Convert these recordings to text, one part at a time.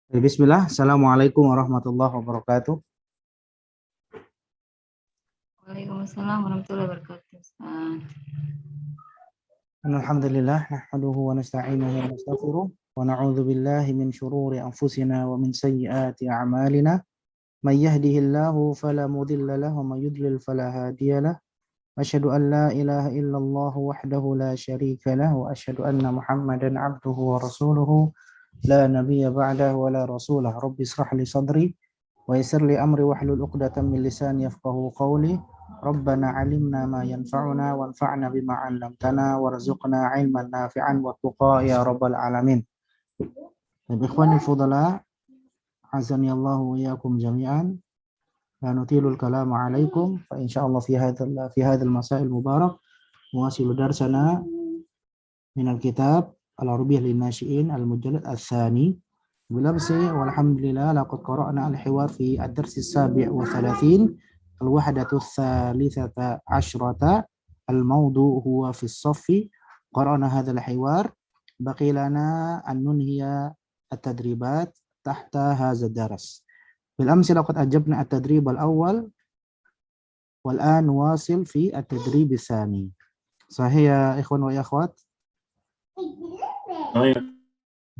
Bismillah, Assalamualaikum warahmatullahi wabarakatuh. Waalaikumsalam warahmatullahi wabarakatuh. Alhamdulillah, nahmaduhu wa nasta'inuhu wa nastaghfiruh wa na'udzu billahi min syururi anfusina wa min sayyiati a'malina. May yahdihillahu fala mudilla lahu wa may yudlil fala hadiyalah. Asyhadu an la ilaha illallah wahdahu la syarika lahu wa asyhadu anna Muhammadan 'abduhu wa rasuluhu la nabiyya ba'dahu wa la rasulah. Rabbi ishrah li sadri wa yassir li amri wahlul 'uqdatam min lisani yafqahu qawli. Rabbana 'allimna ma yanfa'una wanfa'na bima 'allamtana warzuqna 'ilman nafi'an wa tuqa ya rabbal alamin. Ikhwani fudala, azani Allah wa iyyakum jami'an. La nutilul kalam 'alaikum fa insyaallah fi hadzal masail mubarak nuwasilu darsana min al-kitab al-Arabiyyah lin-nashi'in al-mujallad ats-tsani. Bilabsi walhamdulillah laqad qara'na al-hiwar fi ad-dars as-sabi' wa 30 al-wahdatu ats-tsalitsata 'asyrata al-mawdu' huwa fi as-saffi. Qara'na hadzal hiwar baqi lana an nunhiya at-tadribat tahta hadzal dars. بالأمس لقد أجبنا التدريب الأول والآن نواصل في التدريب الثاني. صحيح يا إخوان وأخوات؟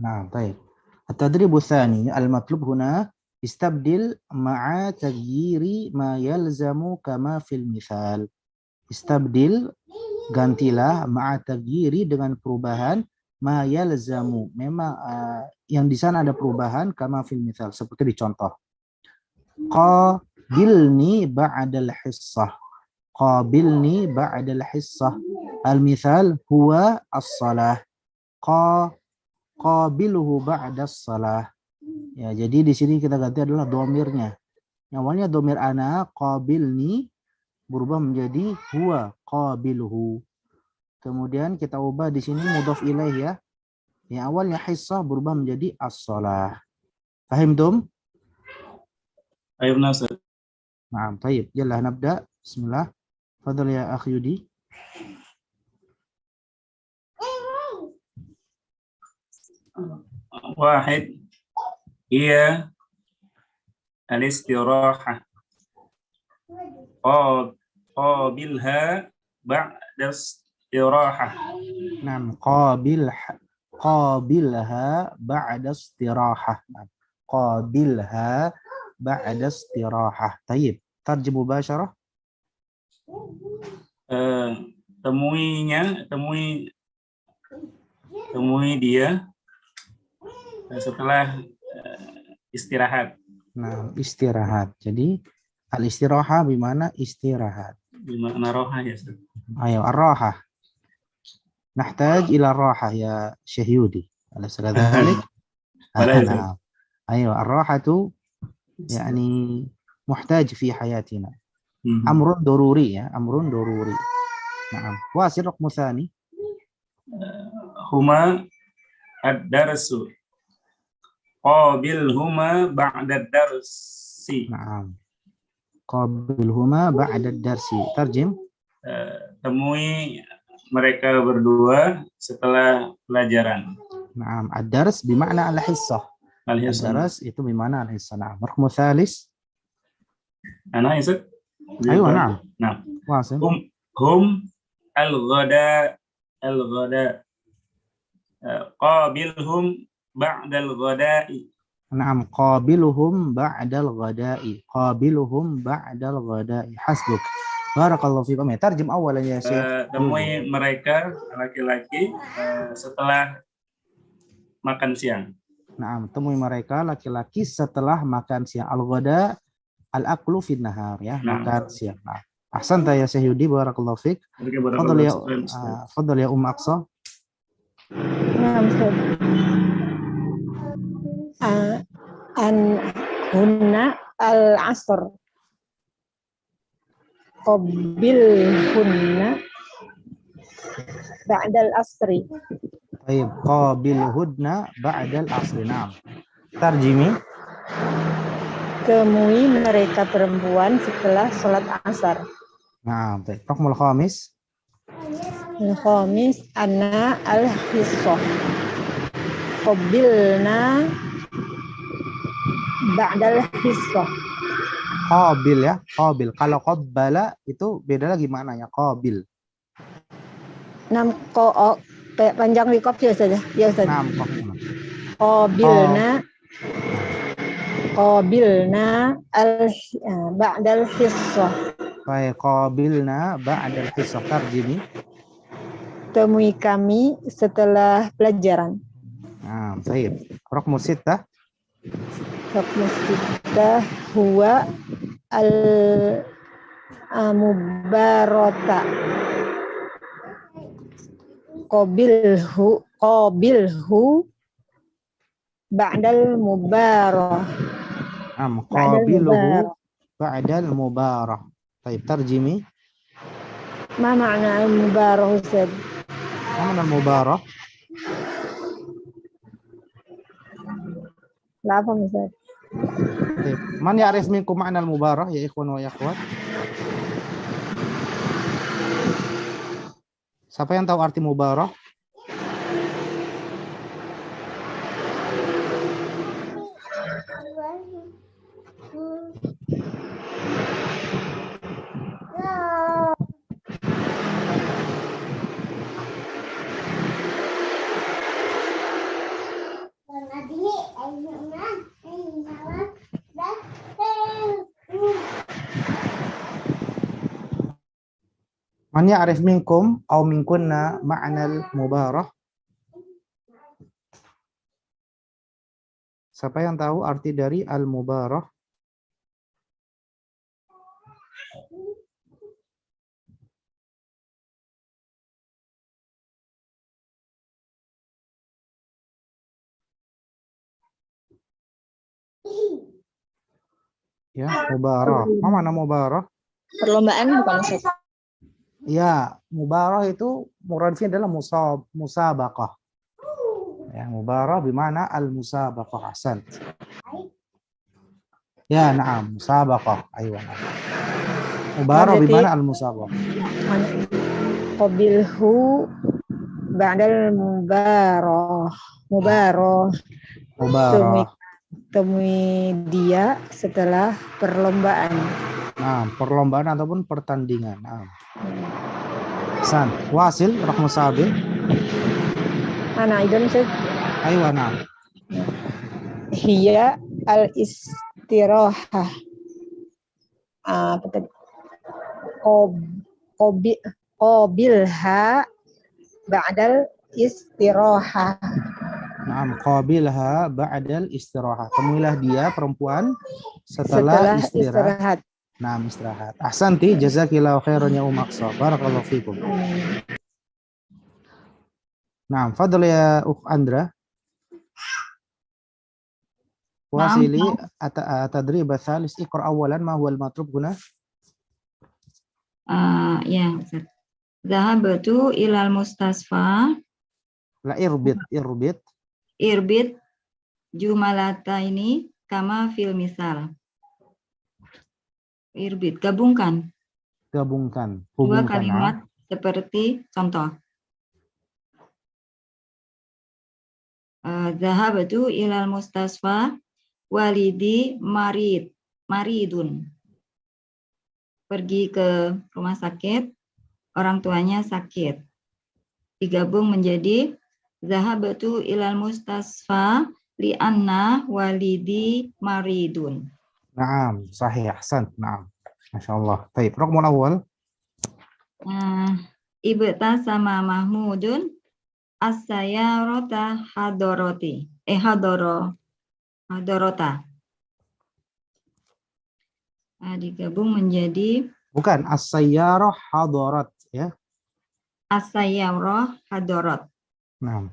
نعم طيب. التدريب الثاني المطلوب هنا استبدل مع تغيير ما يلزم كما في المثال. استبدل, gantilah, ma'a taghyiri, dengan perubahan, ma yalzamu, memang yang di sana ada perubahan, kama fil mithal, seperti di contoh. Qabilni ba'dal hissah. Qabilni ba'dal hissah. Al-mithal huwa as-salah. Qabiluhu ba'das salah. Ya, jadi di sini kita ganti adalah domirnya. Yang awalnya domir ana, qabilni, berubah menjadi huwa qabiluhu. Kemudian kita ubah di sini mudhaf ilaih ya. Yang awalnya hissah berubah menjadi as-salah. Fahimtum? أيوة ناصر. نعم طيب يلا نبدأ. بسم الله. تفضل يا أخي يودي. واحد هي الاستراحة. قابلها بعد استراحة. نعم قابلها بعد استراحة. قابلها بعد استراحة. طيب ترجم مباشرة. temui dia setelah istirahat. Nah, istirahat. Jadi al-istiraha bimana istirahat. Bimana roha ya, Ustaz. Ayo, ar-raha. Nahtaj ila ar-raha ya Syekh Yudi. Alaysa kadhalik? Nah. Ayo, ar-rahatu yani muhtaj fi hayatina. Amrun daruri ya, amrun daruri. Nah, wasil raqmu tsani. Huma ad-darsu. Qabilhuma ba'da ad-darsi. Naam. Qabilhuma ba'da ad-darsi. Tarjim. Temui mereka berdua setelah pelajaran. Naam, ad-dars bima'na al-hissah. Ad-dars itu bima'na al-hissah. Naam. Raqmu tsalis. Ana Ustaz. Ayo, naam. Nah. Wasil. Hum al-ghada. Qabilhum ba'dal ghada'i. Naam, qabiluhum ba'dal ghada'i. Qabiluhum ba'dal ghada'i. Hasbuk. Barakallahu fiikum. Tarjim awalan ya Syekh. Temui mereka laki-laki setelah makan siang. Naam, temui mereka laki-laki setelah makan siang. Al-ghada al-aklu fin nahar ya, makan siang. Nah, ahsanta ya Syekh Yudi, barakallahu fiik. Fadhal ya Aqsa. An hunna al-asr. Qabil hunna ba'dal asri. Baik, qabil hudna ba'dal asri. Naam. Tarjimi. Temui mereka perempuan setelah sholat asar. Naam, baik. Raqmul khamis. Al-khamis anna al-hissah. Qabilna ba'dal hissah. Qabil ya, qabil. Kalau qabbala itu beda lagi maknanya, qabil. Nam panjang di kopil saja. Ya Ustaz. Naam, Qabilna ba'dal hissah. baik, qabilna ba'dal hissah. Tarjimi. Temui kami setelah pelajaran. Nah, baik. Raqmu sittah. Hukmu kita huwa al-mubarata. Qabilhu ba'dal mubarah. Qabiluhu ba'dal mubarah. Baik, tarjimi. Ma makna al-mubarah Ustaz? Ma makna al-mubarah? La paham Ustaz. Baik. Man ya'rif minkum makna al-mubarah ya ikhwan wa ya akhwat? Siapa yang tahu arti mubarah? Man ya'rif minkum aw minkunna ma'nal mubarah? Siapa yang tahu arti dari al-mubarah? Ya, mubarah. Apa makna mubarah? Perlombaan bukan Ustaz? Ya, mubarah itu muradnya adalah musabaqah. Ya, mubarah bimana al-musabaqah. Ahsan. Ya, na'am, musabaqah. Aywa. Mubarah bimana al-musabaqah. Qabilhu ba'dal mubarah. Temui dia setelah perlombaan. Nah, perlombaan ataupun pertandingan. Nah. San, wasil rahmu sabil. Mana idon Ustaz? Aywa, nah. Hiya al-istirahah. Apa tadi? Qabilha ba'dal istirahah. Naam, qabilha ba'dal istirahah. Temuilah dia perempuan setelah istirahat. Naam, istirahat. Ahsanti, jazakillahu khairan ya Aqsa. Barakallahu fikum. Naam, fadl ya Andra. Wasili tadrib tsalis iqra awalan ma huwa al-matlub huna? Ya, Ustaz. Zahabtu ilal mustasfa. La irbit. Irbit jumalata ini kama fil misal. Irbit, gabungkan. Dua kalimat seperti contoh. Zahabtu ilal mustasfa walidi maridun. Pergi ke rumah sakit, orang tuanya sakit. Digabung menjadi zahabtu ilal mustasfa li'anna walidi maridun. Naam, sahih, ahsan. Naam. Masyaallah. Baik, raqmul awal. Ibta sama Mahmudun as-sayyarata hadorota. Digabung menjadi bukan as-sayyarah hadarat ya. As-sayyarah hadarat. Naam.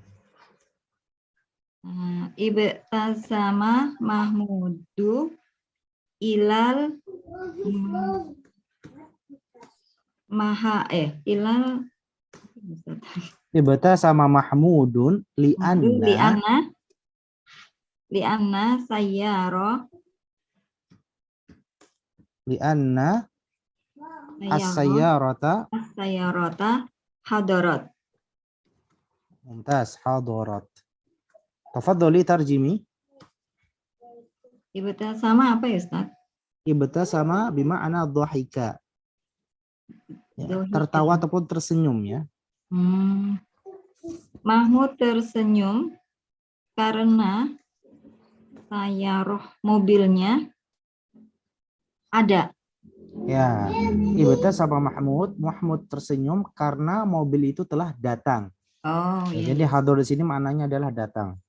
Ibta sama Mahmudu ilal ilal Ibta sama Mahmudun li'anna as-sayyarata hadarat. Mumtaz, hadarat. Tafadhali tarjimi. Ibtasama apa ya, Ustaz? Ibtasama bima'na dhahika. Ya, Dhahika. tertawa ataupun tersenyum ya. Mahmud tersenyum karena sayaroh mobilnya ada. Ya, ibtasama Mahmud, Mahmud tersenyum karena mobil itu telah datang. Oh Ya, iya. jadi hadir di sini maknanya adalah datang.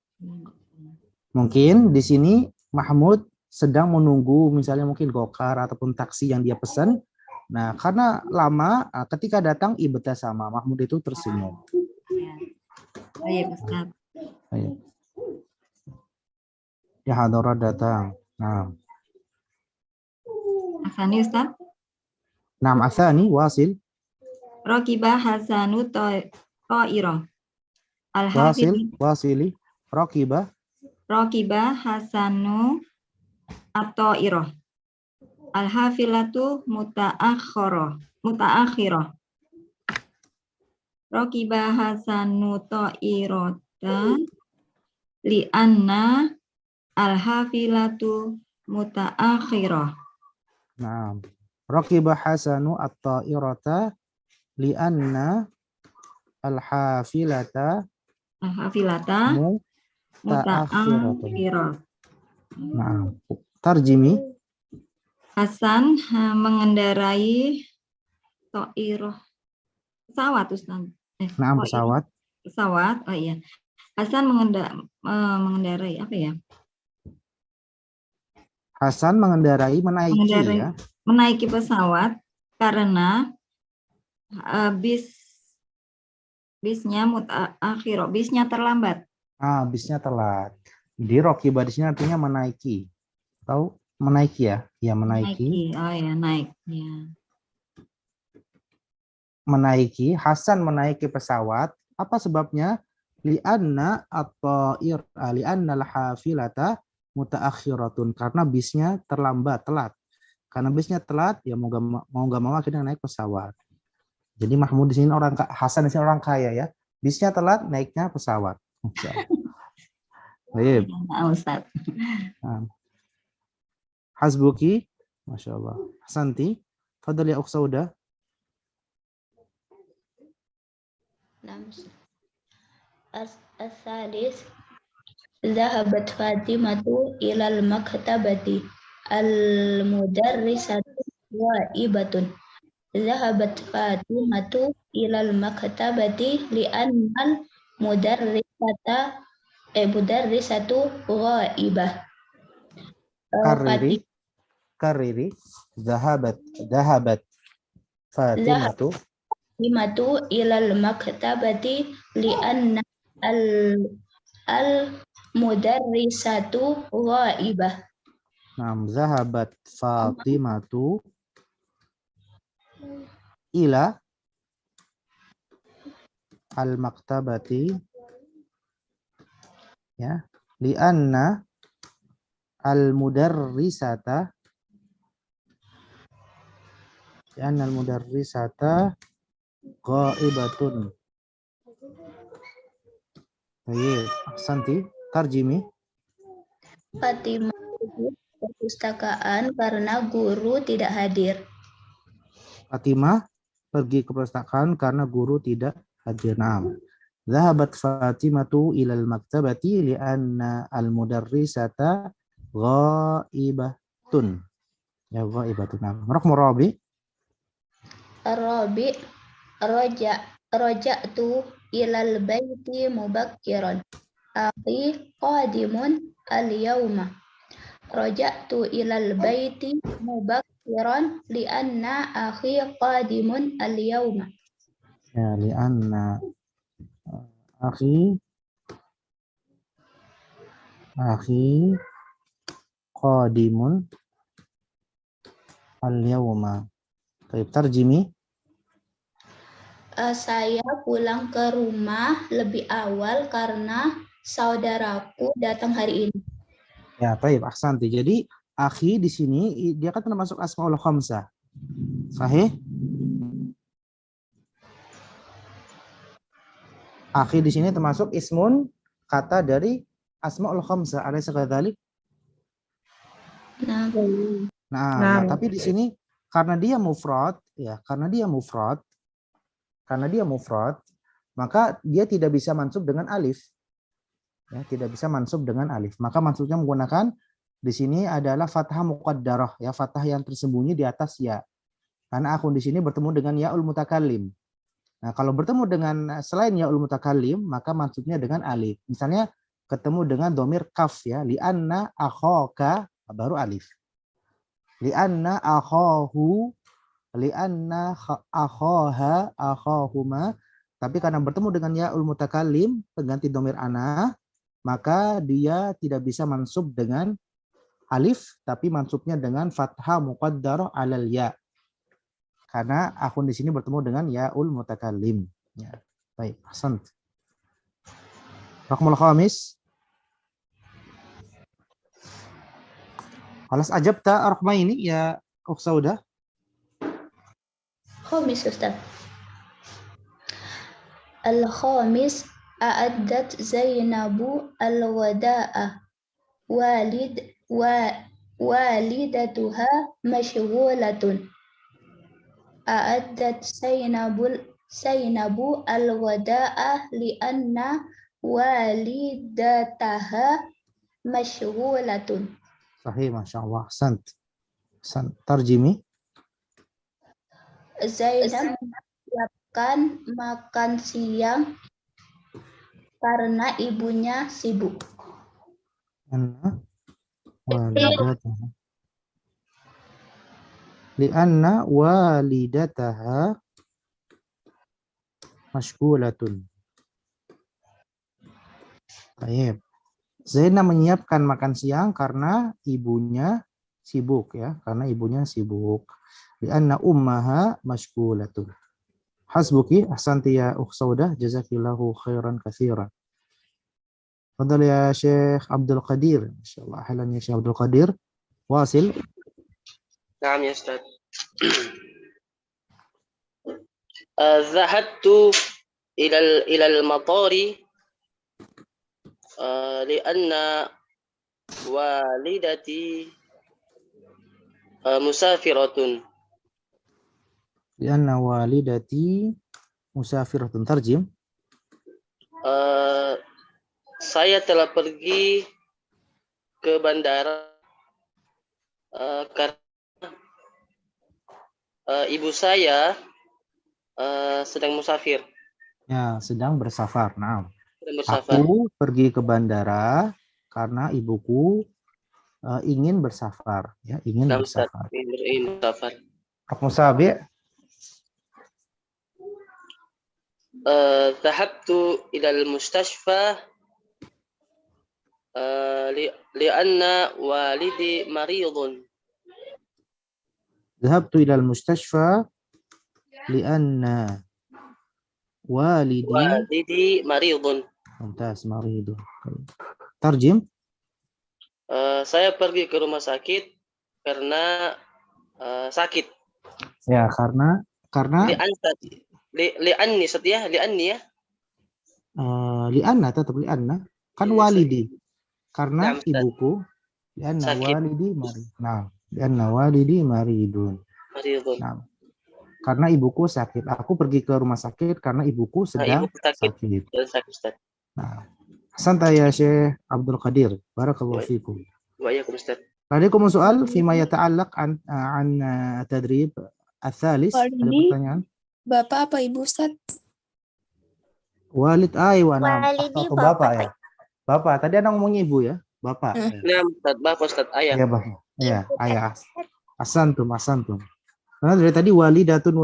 Mungkin di sini Mahmud sedang menunggu misalnya mungkin gokar ataupun taksi yang dia pesan. Nah, karena lama ketika datang ibtasama Mahmud itu tersenyum. Ya. Baik, Ustaz. Ayo. Ya hadara datang. Nah, Asani, Ustaz. nam asani wasil, Rokibah Hasanu To'iroh. wasil, wasili, raqiba, Rokibah Hasanu atau Iroh. Al-hafilatu muta'akhirah. Rokibah Hasanu To'irota li'anna al-hafilatu muta'akhirah. nah, raqiba hasanu at-ta'irata li'anna al-hafilata Al-hafilata muta'akhiratun. muta'akhirah. Nah, tarjimi, Hasan mengendarai To'iroh. Pesawat, Ustaz. nah pesawat, Pesawat, oh iya. Hasan mengendarai apa ya? Hasan mengendarai menaiki ya. Menaiki pesawat karena bisnya mutaakhir, bisnya terlambat. Bisnya telat. Di raqiba di sini artinya menaiki. Tahu menaiki ya? Ya menaiki. Oh ya, naik. Ya. Menaiki, Hasan menaiki pesawat. Apa sebabnya? Li'anna al-hafilata mutaakhiratun, karena bisnya terlambat, telat. Karena bisnya telat, ya mau nggak mau akhirnya naik pesawat. Jadi Mahmud di sini Hasan di sini orang kaya ya. Bisnya telat, naiknya pesawat. Baik. Ustaz. Hasbuki, Masya Allah. Hasanti, fadal ya Uqsauda. As-sadis Zahabat Fatimatu ilal maktabati al-mudarrisatu wa'ibatun. Zahabat Fatimatu ilal maktabati li'annal mudarrisatu wa'ibah. Kariri. Zahabat Fatimatu ilal maktabati li'anna al-mudarrisatu ghaibah. Zahabat Fatimatu ila al-maktabati ya li'anna al-mudarrisata ghaibatun. Baik, Santi, tarjimi. Fatimah perpustakaan karena guru tidak hadir. Fatimah pergi ke perpustakaan karena guru tidak hadir. Naam. Zahabat Fatimatu ilal maktabati li'anna al-mudarrisata ghaibatun. Ya ghaibatun. Naam. Raqmu rabi. Ar-rabi raja'tu ilal baiti mubakkiran. Akhi qadimun al-yawma. Raja'tu ilal baiti mubakkiran li'anna akhi qadimun al-yawma. Ya, li'anna akhi qadimun al-yawma. Baik, tarjimi. Saya pulang ke rumah lebih awal karena saudaraku datang hari ini. Ya, baik, ahsanti. Jadi akhi di sini dia kan termasuk asmaul khamsah. Sahih? Akhi di sini termasuk ismun, kata dari asmaul khamsah. Ada sekadalik? Nah, Nah, tapi di sini karena dia mufrad, ya, karena dia mufrad, maka dia tidak bisa mansub dengan alif. Ya, tidak bisa mansub dengan alif. Maka mansubnya menggunakan di sini adalah fathah muqaddarah, ya, fathah yang tersembunyi di atas ya. Karena akun di sini bertemu dengan yaul mutakallim. Nah, kalau bertemu dengan selain yaul mutakallim, maka mansubnya dengan alif. Misalnya ketemu dengan domir kaf, ya, li'anna akhaka, baru alif. Li'anna akhahu, li'anna akhaha, akhahuma. Tapi karena bertemu dengan yaul mutakallim pengganti domir ana, maka dia tidak bisa mansub dengan alif, tapi mansubnya dengan fathah muqaddarah alal ya. Karena akun di sini bertemu dengan yaul mutakallim. Ya. Baik, ahsan. Raqmul khamis. Alas ajabta arqma ini ya Ukh Saudah. khamis Ustaz. Al-khamis a'addat Zainabu al-wada'a walidatuha mashghulatun. A'addat Zainabu al-wada'a li'anna walidataha mashghulatun. Sahih, Masya Allah. Sant. Tarjimi. Zainab menyiapkan makan siang karena ibunya sibuk. Lianna walidataha mashghulatun. Baik. Zainab menyiapkan makan siang karena ibunya sibuk, ya, karena ibunya sibuk. Lianna ummaha mashghulatun. Hasbuki, ahsanti ya Ukh Saudah, jazakillahu khairan katsiran. Fadhal ya Syekh Abdul Qadir. Masyaallah, ahlan ya Syekh Abdul Qadir. Wasil. Naam ya Ustaz. Zahabtu ila al-matari lianna walidati musafiratun. Lianna walidati musafiratun. Tarjim. Saya telah pergi ke bandara karena ibu saya sedang musafir. Ya, sedang bersafar. Nah, Sedang bersafar. aku pergi ke bandara karena ibuku ingin bersafar. Ya, ingin Nah, bersafar. ingin bersafar. Raqmu sabi'. Dhahabtu ila al-mustashfa lianna walidi maridun. Dhahabtu ila al-mustashfa lianna walidi maridun. mumtaz maridun. Tarjim. Saya pergi ke rumah sakit karena sakit. Ya, karena Li'anni setia, li'anni ya. lianna tetap lianna kan Iya, walidi. Karena Nah, Ustaz. ibuku lianna Sakit. walidi marid. Nah, lianna walidi maridun. Maridun. Nah, karena ibuku sakit. Aku pergi ke rumah sakit karena ibuku sedang ibuku sakit. sakit. Sakit, Ustaz. Nah, santai ya Syekh Abdul Qadir. Barakallahu Baik. fikum. Wa iyyakum Ustaz. Ladikum soal fima yata'allaq an tadrib al-thalis. Ada pertanyaan? Bapak apa Ibu Ustaz? Walid wana Walidi atau bapak ya? Bapak. Tadi Anda ngomongnya ibu ya? Bapak. Nah, Ustaz, Bapak Ustaz, ayah. Iya, Bapak. Iya, ayah. Asantum. Karena dari tadi walidatun.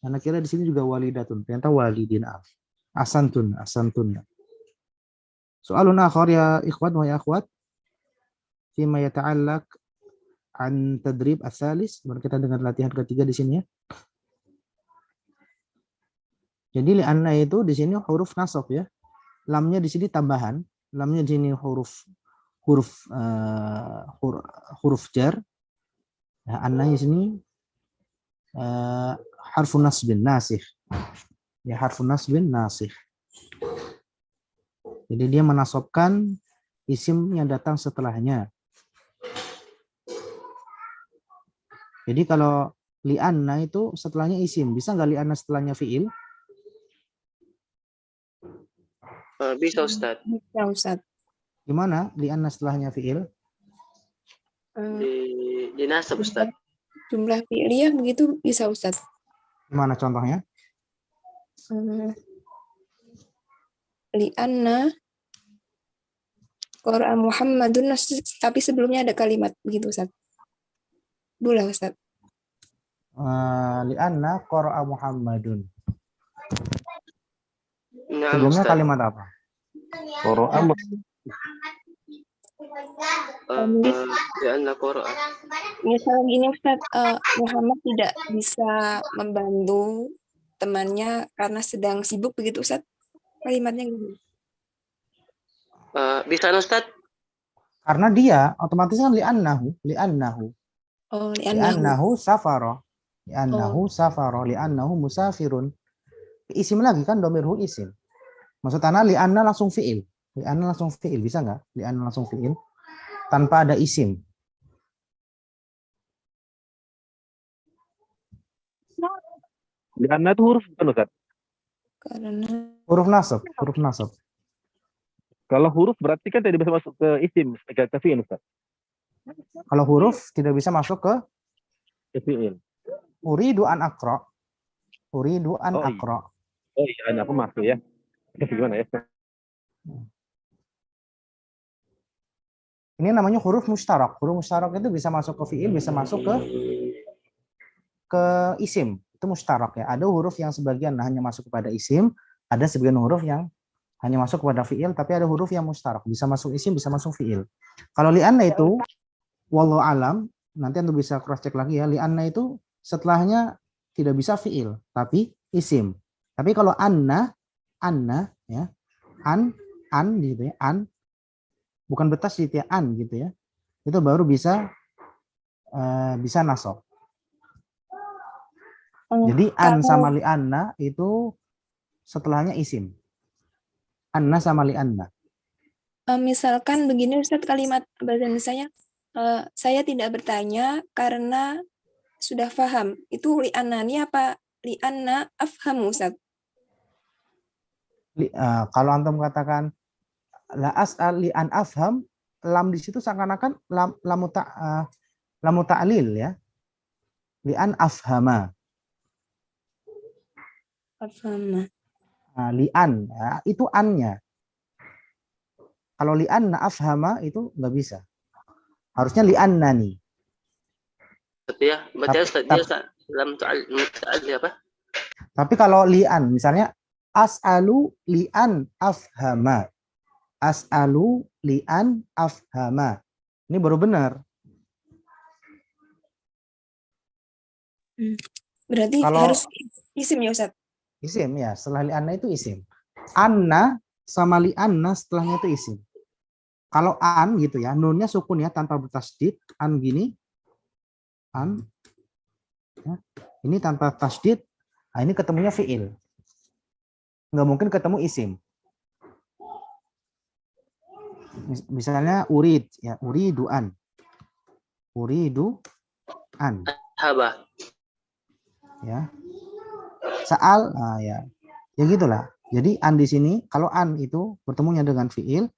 Anak kira di sini juga walidatun. Ternyata walidin. Asantun. Soalun akhar ya ikhwan wa ya akhwat. Fima yata'allaq an tadrib al-thalis. Kita dengar latihan ketiga di sini ya. Jadi li'anna itu di sini huruf nasab ya. Lamnya di sini tambahan. Lamnya di sini huruf jar. Nah, anna di sini harfun nasbin nasikh. Ya, harfun nasbin nasikh. Jadi dia menasabkan isim yang datang setelahnya. Jadi kalau li'anna itu setelahnya isim. Bisa nggak li'anna setelahnya fi'il? Bisa Ustaz. Bisa, Ustaz. Gimana li'anna setelahnya fi'il? Di nasab Ustaz. Jumlah fi'liyah begitu bisa, Ustaz. Gimana contohnya? Li'anna Qara'a Muhammadun, tapi sebelumnya ada kalimat begitu, Ustaz. Boleh, Ustaz. Li'anna qara'a Muhammadun. Nah, Sebelumnya Ustaz. kalimat apa? Qara'a Li'anna qara'a. Misal gini, Ustaz, Muhammad tidak bisa membantu temannya karena sedang sibuk begitu, Ustaz. Kalimatnya gini. Bisa Ustaz? Karena dia otomatis kan li'annahu. Oh, Li'annahu safara. Li'annahu musafirun. Isim lagi kan domirhu isim. Maksud ana li'anna langsung fi'il. Li'anna langsung fi'il. Bisa nggak? Li'anna langsung fi'il. Tanpa ada isim. Li'anna itu huruf bukan Ustaz? Karena Huruf nasab. Kalau huruf berarti kan tidak bisa masuk ke isim, ke fi'il Ustaz. Kalau huruf tidak bisa masuk ke Ke fi'il. uridu an aqra. Uridu an Oh, iya. aqra. Oh iya, aku masuk ya. Itu gimana ya? Ini namanya huruf mustarak. Huruf mustarak itu bisa masuk ke fi'il, bisa masuk ke isim. Itu mustarak ya. Ada huruf yang sebagian hanya masuk kepada isim, ada sebagian huruf yang hanya masuk kepada fi'il, tapi ada huruf yang mustarak. Bisa masuk isim, bisa masuk fi'il. Kalau li'anna itu, wallahu alam, nanti Anda bisa cross check lagi ya. Li'anna itu setelahnya tidak bisa fi'il, tapi isim. Tapi kalau anna ya, an gitu ya, an, bukan betasydid ya, an gitu ya, itu baru bisa nasab. Jadi an sama li'anna itu setelahnya isim. Anna sama li'anna. misalkan begini, Ustaz, kalimat bahasa Indonesia-nya, saya tidak bertanya karena sudah paham. Itu li'annani apa li'anna afhamu, Ustaz? Kalau antum katakan la as'al li an afham, lam di situ seakan-akan lamu ta'lil ya. Li an afhama. Afhama. Li an ya, itu annya. Kalau li anna afhama itu nggak bisa. Harusnya li annani. Ya, baca Ustaz. Dia Ustaz. Lam ta'al apa? Tapi kalau li an, misalnya as'alu li an afhama. As'alu li an afhama. Ini baru benar. Berarti Kalau harus isim ya, Ustaz? Isim ya, setelah li anna itu isim. Anna sama li anna setelahnya itu isim. Kalau an gitu ya, nunnya sukun ya tanpa bertasydid, an gini. An. Ya, ini tanpa tasydid. Nah, ini ketemunya fi'il. Nggak mungkin ketemu isim. Misalnya urid ya, uridu an. Uridu an. Haba. Ya. Sa'al, ya gitulah. Jadi an di sini, kalau an itu bertemunya dengan fiil,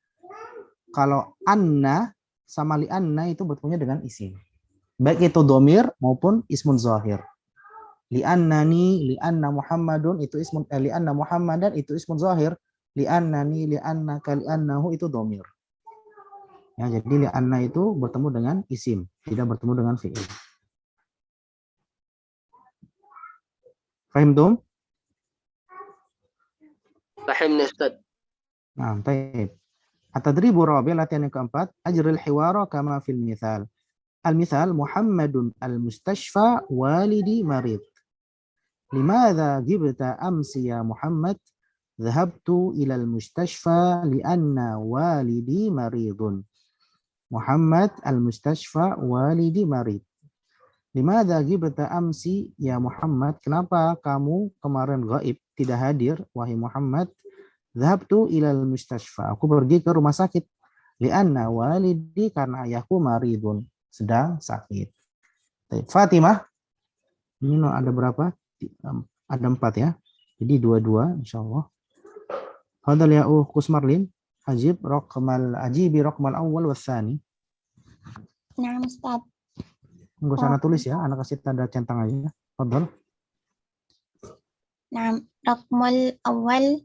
kalau anna sama li anna itu bertemunya dengan isim. Baik itu domir maupun ismun zahir. Li annani, li anna Muhammadun itu ismun, li anna Muhammadan itu ismun zahir. Li annani, li annaka, li annahu itu domir. Ya, jadi li anna itu bertemu dengan isim, tidak bertemu dengan fiil. Fahimtum? Fahimna Ustaz. Nah, baik. At-tadribu rabi', latihan yang keempat, ajril hiwara kama fil mithal. Al-mithal Muhammadun al-mustashfa walidi marid. Limadha gibta amsi ya Muhammad? Dhahabtu ila al-mustashfa lianna walidi maridun. Muhammad al-mustashfa walidi marid. Limadha gibta amsi ya Muhammad? Kenapa kamu kemarin gaib, tidak hadir wahai Muhammad? Dhahabtu ilal mustashfa. Aku pergi ke rumah sakit. Lianna walidi, karena ayahku maridun, sedang sakit. Baik, Fatimah. Ini ada berapa? Ada 4 ya. Jadi 22 insyaallah. Fadhal ya Kusmarlin. Ajibi raqmal awal watsani. Nah, Ustaz. Enggak usah tulis ya, anak kasih tanda centang aja. Fadhal. Nah, raqmul awal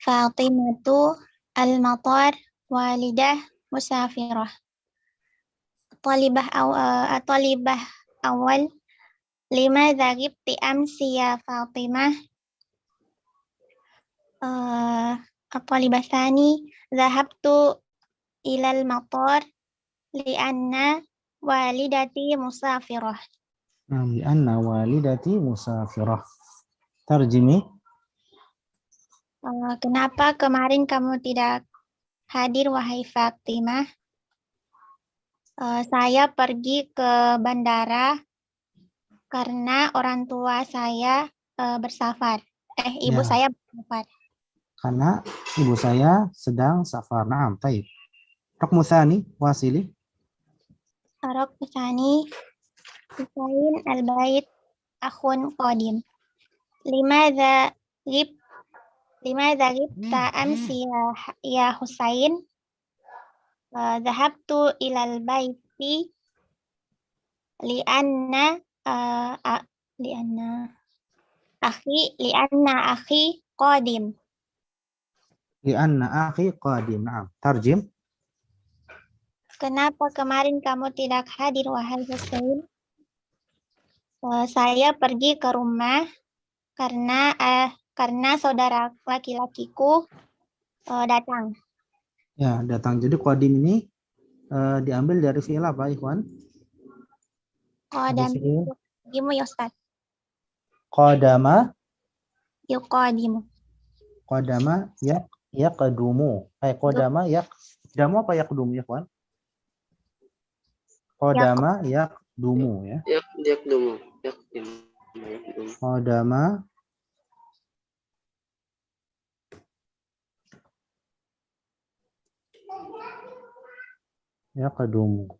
Fatimatu al-matar walidah musafirah. Talibah awal lima dhagibti amsi ya Fatimah. Talibah tsani dhahabtu ilal matar li'anna walidati musafirah. Nah, li'anna walidati musafirah. Tarjimi. Kenapa kemarin kamu tidak hadir, wahai Fatimah? Saya pergi ke bandara karena orang tua saya bersafar. Ibu saya bersafar. Karena ibu saya sedang safar. Naam, baik. Raqmu tsani, wasili. Raqmu tsani, Husain al-bait akhun qadim. Limadha ghibta amsi ya Husain? Dhahabtu ilal baiti lianna akhi qadim. Lianna akhi qadim. Naam. Tarjim. Kenapa kemarin kamu tidak hadir, wahai Husain? Saya pergi ke rumah karena saudara laki-lakiku datang. Ya, datang. Jadi qadim ini diambil dari fi'il apa, Ikhwan? Qadam yuqadimu ya Ustaz. Qadama Yuqadimu. Qadama yaqdumu. Qadama yaqdamu apa yaqdumu, Ikhwan? Qadama yaqdumu ya. Yaqdumu. Qadama yaqdumu.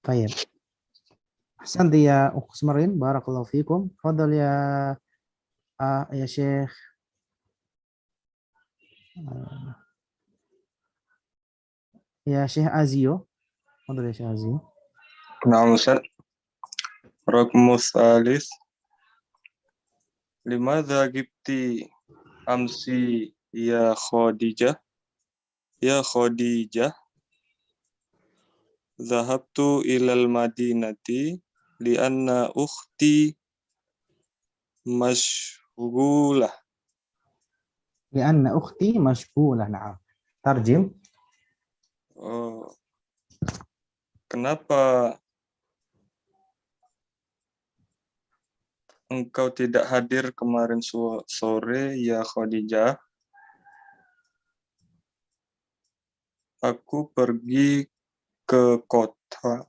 Baik. Ahsanti ya Kusmarin, barakallahu fikum. Fadhal ya Syekh Syekh Azio. Fadhal ya Syekh Azio. Naam Ustaz. Raqmu tsalis. Limadha ghibti amsi ya Khadijah? Ya Khadijah. Zahabtu ilal madinati lianna ukhti mashghulah. Lianna ukhti mashghulah. Na'am. Tarjim. Kenapa engkau tidak hadir kemarin sore ya Khadijah? Aku pergi ke kota.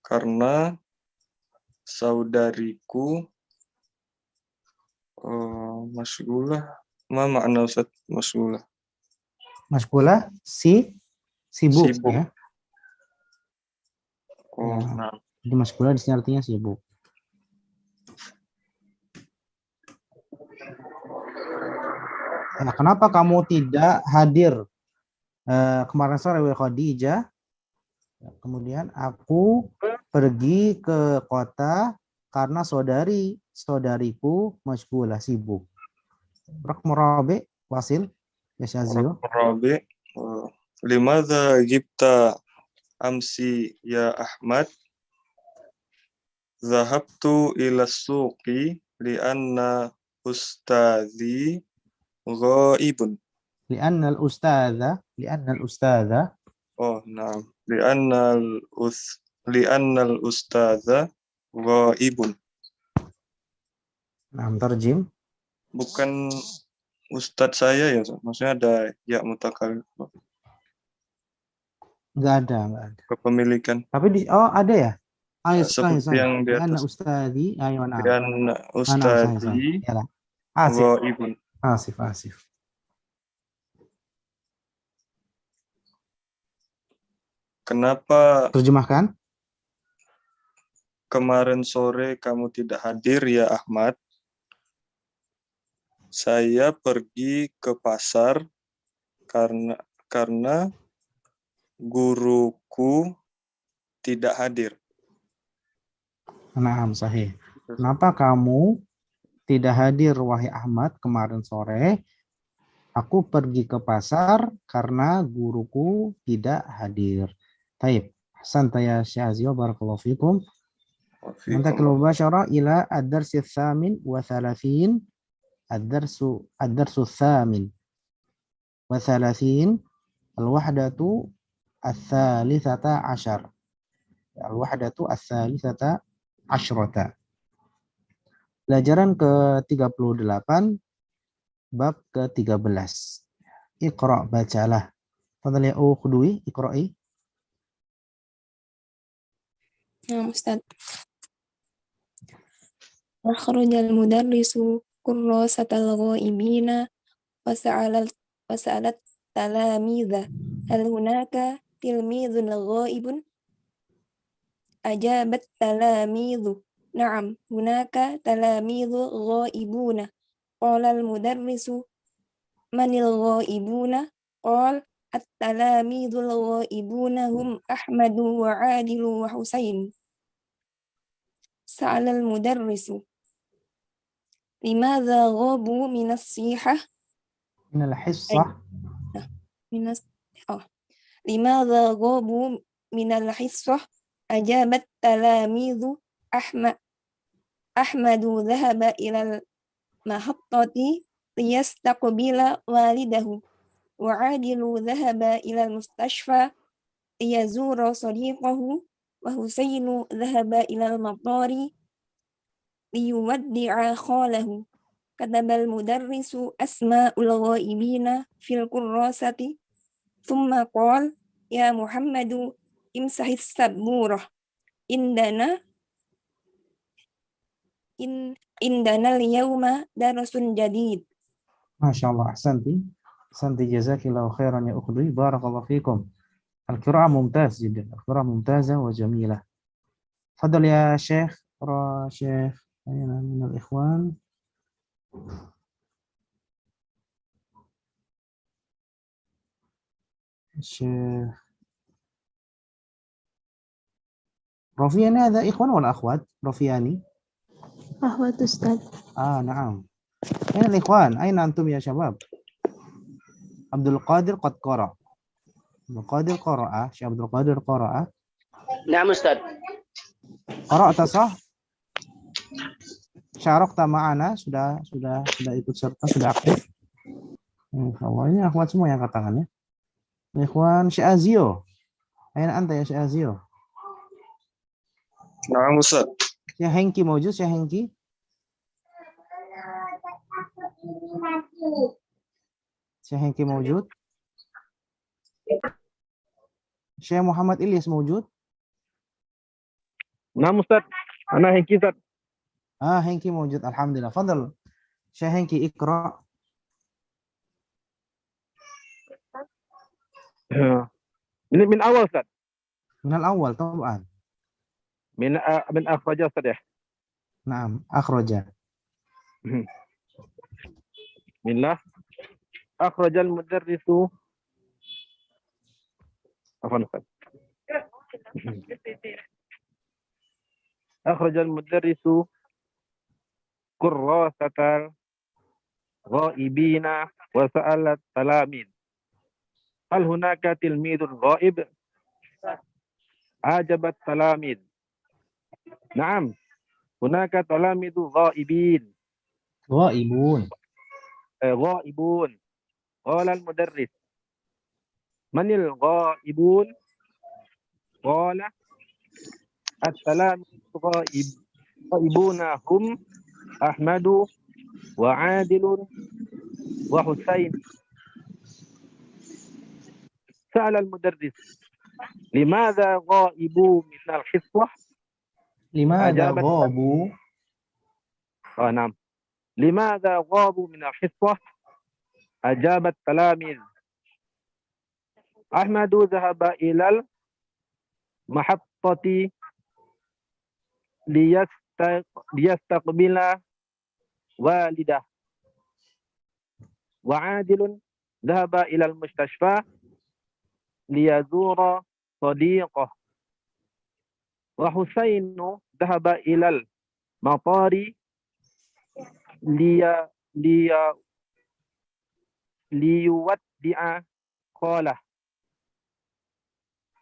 Karena saudariku masgulah. Ma makna Ustaz masgulah? Masgulah sibuk ya. Nah. Jadi masgulah di sini artinya sibuk. Nah, kenapa kamu tidak hadir kemarin sore wahai Khadijah? Kemudian aku pergi ke kota karena saudariku masgulah sibuk. Raqmu rabi wasil ya Syazio. Rabi. Limadha ghibta amsi ya Ahmad? Zahabtu ila suqi lianna ustadzi ghaibun. Lianna al-ustadza. Oh, na'am. Lianna al-ustadza ghaibun. Nah, tarjim. Bukan ustadz saya ya, maksudnya ada ya mutakallim. Enggak ada. Kepemilikan. Tapi ada ya? Ayo, seperti yang di atas. Ustadzi, ayo nah. Ustadzi Asif. Ghaibun. Asif. Kenapa Terjemahkan. kemarin sore kamu tidak hadir ya Ahmad? Saya pergi ke pasar karena guruku tidak hadir. Naam, sahih. Kenapa kamu tidak hadir wahai Ahmad kemarin sore? Aku pergi ke pasar karena guruku tidak hadir. Taib. Ahsanta ya Syazio, barakallahu fikum. Nantakil mubasyarah ila ad-darsi tsamin wa thalathin. Ad-darsu tsamin wa thalathin. Al-wahdatu ats-tsalitsata asyar. Al-wahdatu ats-tsalitsata asyrata. Pelajaran ke-38 bab ke-13. Iqra, bacalah. Fadhal ya Khudui, iqra'i. Nah, Ustaz. Akhrajal mudarrisu kurrasatal ghaibina wasa'alat talamidha hal hunaka tilmidhun ghaibun ajabat talamidhu na'am hunaka talamidhu ghaibuna qala al mudarrisu manil ghaibuna qala at-talamidhul ghaibuna hum Ahmadu wa Adilu wa Husain. Sa'alal mudarrisu limadha ghabu minas sihah Minal hissah. limadha ghabu minal hissah ajabat talamidhu Ahmadu dhahaba ilal mahattati liyastaqbila walidahu wa Adilu dhahaba ilal mustashfa liyazura sadiqahu wa Husainu dhahaba ilal maqari liyuwaddi'a khalahu. Katabal mudarrisu asma'ul ghaibina fil kurrasati thumma qala ya Muhammadu imsahis sabburah indana al-yawma darasun jadid. Masya Allah, ahsanti. Ahsanti, jazakillahu khairan ya Ukhdui, barakallahu fikum. Al-qira'ah mumtaz jiddan. Al-qira'ah mumtazah wa jamilah. Fadal ya Syekh, Syekh ayana minal ikhwan. Syekh Rafiyani ada ikhwan wala akhwat? Rafiyani? Ahwat Ustaz. Na'am. Aina al-ikhwan? Aina antum ya syabab? Abdul Qadir qad qara. Abdul Qadir qara'a. Syekh Abdul Qadir qara'a. Naam Ustaz. Qara'ta sah? Syarakta ma'ana, sudah ikut serta, sudah aktif. Insyaallah, ini akhwat semua yang angkat tangannya. Ikhwan Syekh Azio. Aina anta ya Syekh Azio? Naam Ustaz. Syekh Hengki mawjud, Syekh Hengki? Syekh Hengki mawjud? Syekh Muhammad Ilyas mawjud? Naam Ustaz. Ana Hengki Ustaz. Hengki mawjud, alhamdulillah. Fadal. Syekh Hengki ikra. Ini min awal Ustaz. Min al-awwal طبعا. Min akhraja Ustaz ya. Naam, akhraja. Bismillah. Akhrajal mudarrisu. Afwan Ustaz. Akhrajal mudarrisu kurrasatal ghaibina wa sa'alat talamid. Hal hunaka tilmidun ghaib? Ajabat talamid. Naam. Hunaka talamidu ghaibin. Ghaibun. Ghaibun. Qala al-mudarris. Manil ghaibun? Qala at-talamidu ghaibuna hum Ahmadu wa Adilun wa Husain. سأل المدرس لماذا غائبوا من الحصة؟ لماذا غابوا؟ نعم. لماذا غابوا من الحصة؟ أجاب التلاميذ أحمد ذهب إلى mahattati liyastaqbila walidah. Wa adilun dhahaba ila al-mustashfa liyazura sadiqah. Wa Husainu dhahaba ila al-matari liyuwaddi'a qalah.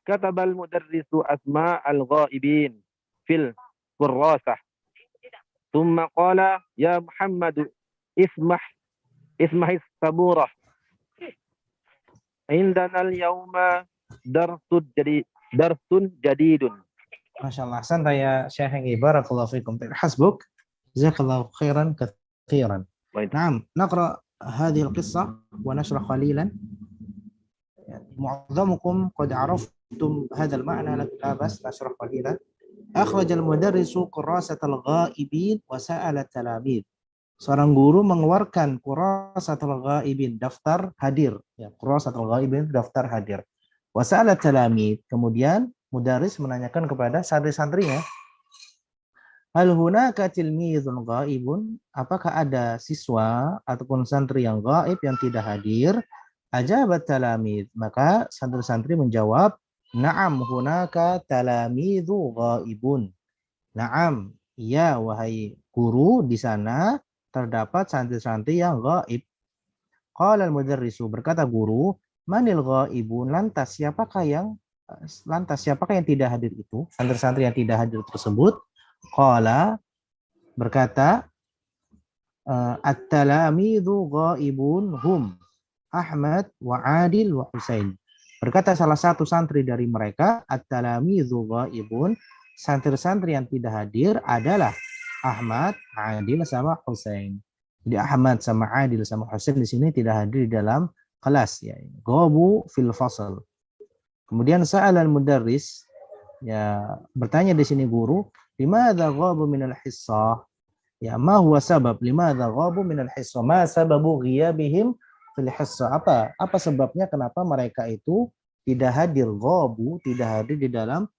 Kataba al-mudarrisu asma al-ghaibin fil kurrasah. Thumma qala ya Muhammad ismah sabura. Indana al-yawma darsun jadidun. Masya Allah. Santai ya Syekh. Barakallahu fikum. Hasbuk. Jazakallahu khairan kathiran. نعم نقرأ هذه القصة ونشرح قليلا. معظمكم قد عرفتم هذا المعنى لكن لا بأس نشرح قليلا. أخرج المدرس كراسة الغائبين وسأل التلاميذ. Seorang guru mengeluarkan kurasatul ghaibin, daftar hadir. Ya, kurasatul ghaibin, daftar hadir. Wasa'ala talamid. Kemudian mudaris menanyakan kepada santri-santrinya, hal hunaka tilmizun ghaibun? Apakah ada siswa ataupun santri yang ghaib yang tidak hadir? Ajabat talamid. Maka santri-santri menjawab, na'am hunaka talamizu ghaibun. Na'am, ya wahai guru, di sana terdapat santri-santri yang ghaib. Qala al-mudarrisu, berkata guru, manil ghaibun? Lantas siapakah yang tidak hadir itu? Santri-santri yang tidak hadir tersebut. Qala, berkata, at-talamizu ghaibun hum Ahmad wa Adil wa Husain. Berkata salah satu santri dari mereka, at-talamizu ghaibun, santri-santri yang tidak hadir adalah Ahmad, Adil sama Husain. Jadi Ahmad sama Adil sama Husain di sini tidak hadir di dalam kelas, ya. Ghabu fil fasl. Kemudian sa'ala al-mudarris, ya, bertanya di sini guru, limadza ghabu min al-hissah? Ya, ma huwa sabab limadza ghabu min al-hissah? Ma sababu ghiyabihim fil hissah? Apa sebabnya kenapa mereka itu tidak hadir, ghabu, tidak hadir di dalam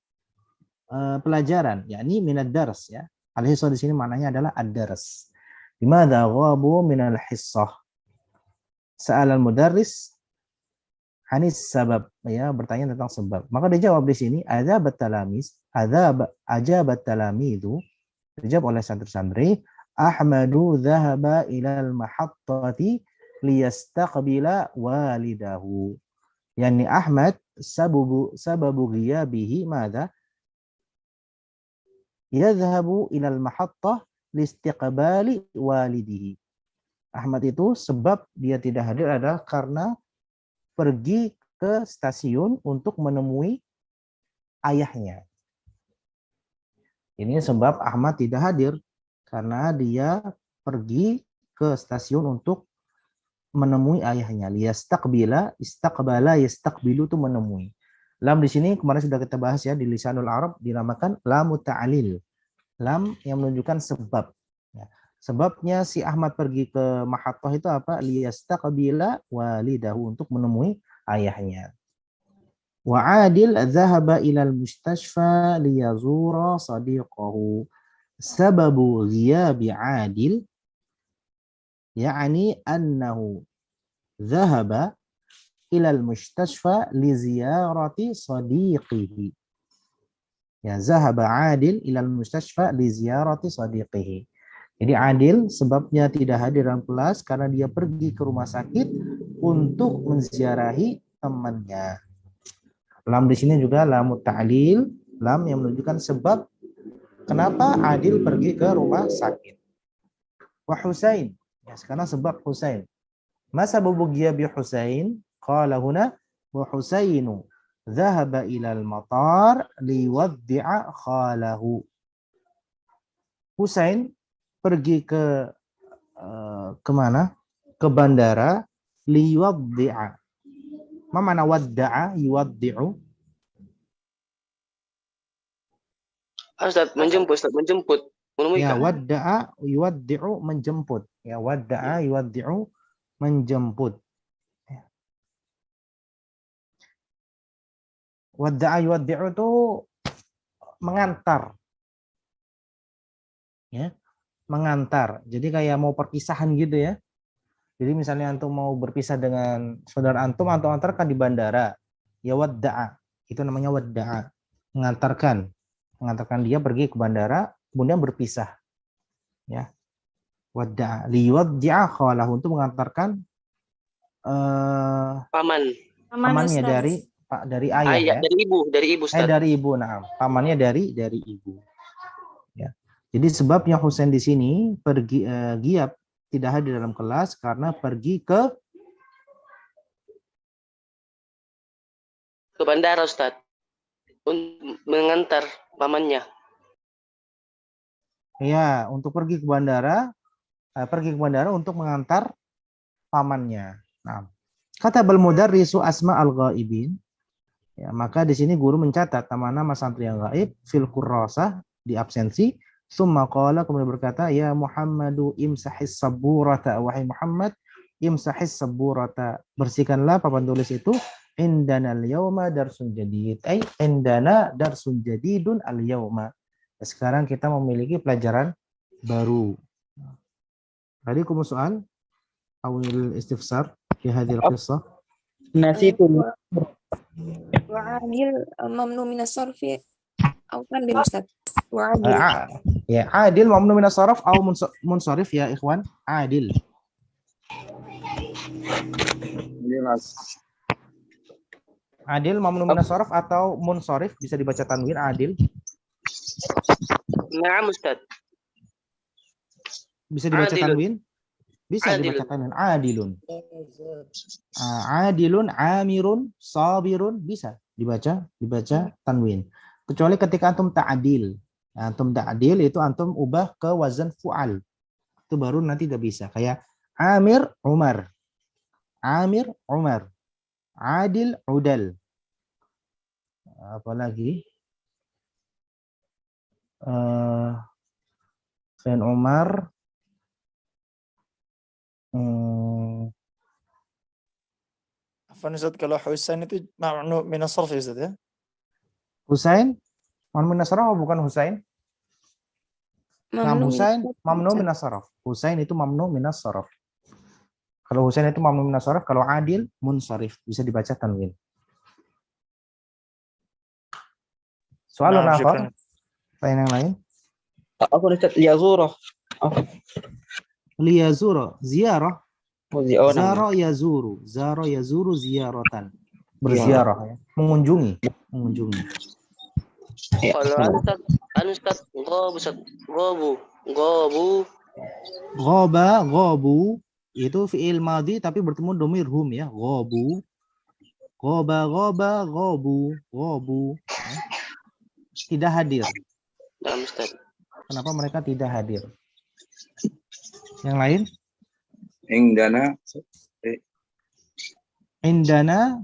pelajaran, yakni min ad-dars, ya. Al-hissah di sini maknanya adalah ad-dars. Limadza ghabu min al-hissah? Sa'al al-mudarris anis sabab, ya, bertanya tentang sebab. Maka dijawab di sini ajabat talamidu, dijawab oleh santri-santri, Ahmadu dhahaba ilal mahattati liyastaqbila walidahu. Yani Ahmad sababu ghiyabihi madza? Yadhhabu ilal mahattah liistiqbali walidihi. Ahmad itu sebab dia tidak hadir adalah karena pergi ke stasiun untuk menemui ayahnya. Ini sebab Ahmad tidak hadir karena dia pergi ke stasiun untuk menemui ayahnya. Liyastaqbila, istaqbala, yastaqbilu itu menemui. Lam di sini kemarin sudah kita bahas, ya, di lisanul Arab dinamakan lam ta'lil. Lam yang menunjukkan sebab. Ya. Sebabnya si Ahmad pergi ke mahattah itu apa? Liyastaqbila walidahu, untuk menemui ayahnya. Wa Adil dhahaba ilal mustashfa liyazura sadiqahu. Sababu ghiyabi Adil ya'ni annahu dhahaba ilal mustashfa li ziyarati sadiqihi. Ya, zahaba Adil ilal mustashfa li ziyarati sadiqihi. Jadi Adil sebabnya tidak hadir dalam kelas karena dia pergi ke rumah sakit untuk menziarahi temannya. Lam di sini juga lam ta'lil, lam yang menunjukkan sebab kenapa Adil pergi ke rumah sakit. Wa Husain, ya, sekarang sebab Husain. Masa sababu ghiyabi Husain? Qala huna wa Husainu dhahaba ilal matar liwaddi'a khalahu. Husain pergi ke mana? Ke bandara, liwaddi'a. Ma mana wadda'a yuwaddi'u? Ustaz, menjemput, menemui. Ya, wadda'a yuwaddi'u, menjemput. Ya, wadda'a yuwaddi'u, menjemput. Wadda'a yuwaddi'u itu mengantar. Ya, mengantar. Jadi kayak mau perpisahan gitu ya. Jadi misalnya antum mau berpisah dengan saudara antum antarkan di bandara. Ya wadda'a. Itu namanya wadda'a. Mengantarkan dia pergi ke bandara, kemudian berpisah. Ya. Wadda'a. Liwaddi'a khalahu, untuk mengantarkan pamannya dari ayah ya. Dari ibu Ustaz. Dari ibu. Nah, pamannya dari ibu. Ya. Jadi sebabnya Husain di sini pergi giat, tidak hadir dalam kelas karena pergi ke bandara Ustaz. Untuk mengantar pamannya. Ya, untuk pergi ke bandara untuk mengantar pamannya. Nah, kata al-mudarrisu asma al-ghaibin. Ya, maka di sini guru mencatat nama-nama santri yang gaib fil kurrasah, di absensi. Summa qala, kemudian berkata, ya Muhammadu imsahis saburata, wahai Muhammad, imsahis saburata, bersihkanlah papan tulis itu. Indana al-yawma darsun jadid, ay indana darsun jadidun al-yawma. Sekarang kita memiliki pelajaran baru. Tadi kumu soal awil istifsar fi hadhil qissah. Nasitu. Wa'adil mamnu minas sarfi au kan bin Ustaz. Wa'adil. Ya, adil mamnu minas sarf au munsharif ya ikhwan. Adil. Adil mamnu minas sarf atau munsharif, bisa dibaca tanwin adil. Na'am Ustaz. Bisa dibaca tanwin? Bisa dibaca tanwin. Adilun. Adilun, amirun, sabirun, bisa dibaca tanwin. Kecuali ketika antum ta'adil. Antum ta'adil itu antum ubah ke wazan fu'al. Itu baru nanti tidak bisa. Kayak Amir, Umar. Amir, Umar. Adil, Udal. Apalagi? Selain Umar, Afwan Ustaz, kalau Husain itu mamnu min as-sarf ya Ustaz ya? Husain? Mamnu min as-sarf bukan Husain? Nah, Husain mamnu min as-sarf. Husain itu mamnu min as-sarf. Kalau Husain itu mamnu min as-sarf, kalau Adil munsharif, bisa dibaca tanwin. Soalun apa? Yang lain? Aku Ustaz yazurah. Liyazura, ziarah. Zara yazuru, zara yazuru ziyaratan. Berziarah ya, mengunjungi. Kalau Ustaz ghabu itu fi'il madhi tapi bertemu dhamir hum ya, ghabu. Ghabu. Tidak hadir. Kenapa mereka tidak hadir? Yang lain? Indana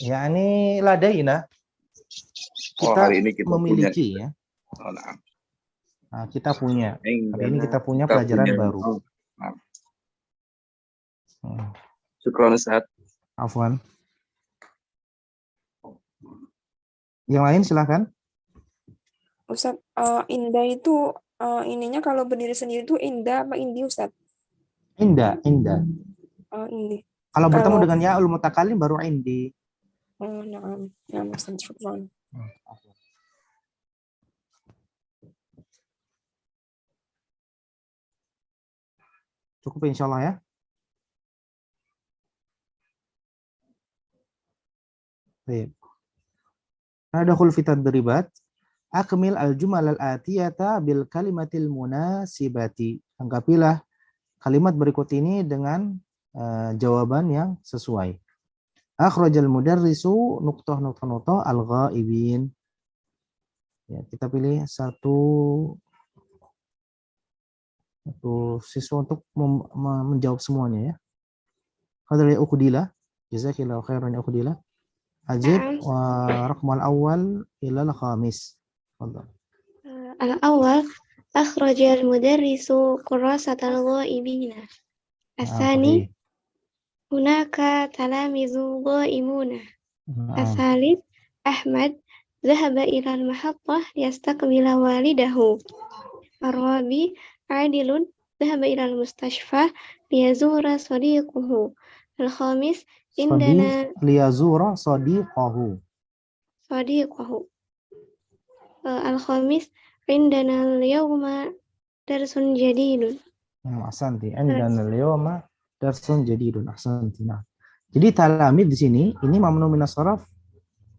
yakni ladaina. Kita hari ini kita memiliki punya. Ya. Nah, kita punya. Hari ini kita punya pelajaran baru. Syukran Ustaz. Afwan. Yang lain silakan. Ustaz, indah itu ininya kalau berdiri sendiri itu indah apa indi Ustaz? Indah. Indi. Kalau bertemu dengan ya'ul mutakallim baru indi. Na'am. Ustaz, syukran. Cukup insyaallah ya. Baik. Nadakhul fi tadribat. Akmil al-jumal al-atiyata bil kalimatil munasibati. Lengkapilah kalimat berikut ini dengan jawaban yang sesuai. Akhrajal mudarrisu nuqtah al-ghaibin. Ya, kita pilih satu siswa untuk menjawab semuanya ya. Qadri Ukhdila, jazakillahu khairan ya Ukhdila. Ajib wa raqmal awal ila al-khamis. Al-awwal akhrajal mudarrisu qurrasatal ghaibina. Asani hunaka talamizu ghaibuna. Asalis Ahmad ذهب إلى المحطة ليستقبل والده. الرابع عادل ذهب إلى المستشفى ليزور صديقه. الخامس عندنا liyazura sadiqahu. الخامس عندنا اليوم درس جديد. Ahsanti. Indana al-yawma darsun jadidun. Ahsanti. Nah. Jadi talamid di sini ini mamnu minas sharaf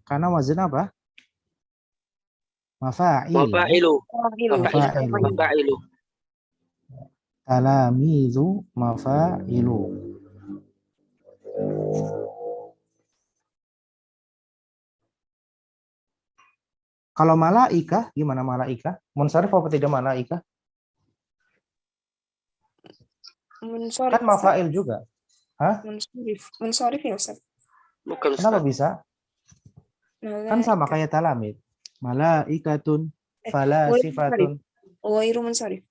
karena wazan apa? Mafa'il. Mafa'ilu. Mafa'ilu. Mafa'ilu. Talamizu mafa'ilu. Kalau malaikah, gimana malaikah? Munsharif apa tidak malaikah? Munsharif. Kan mafa'il juga. Hah? Munsharif ya Ustaz. Bukan Kenapa bisa? Kan sama kayak talamid. Malaikatun, falasifatun. Ghairu munsharif.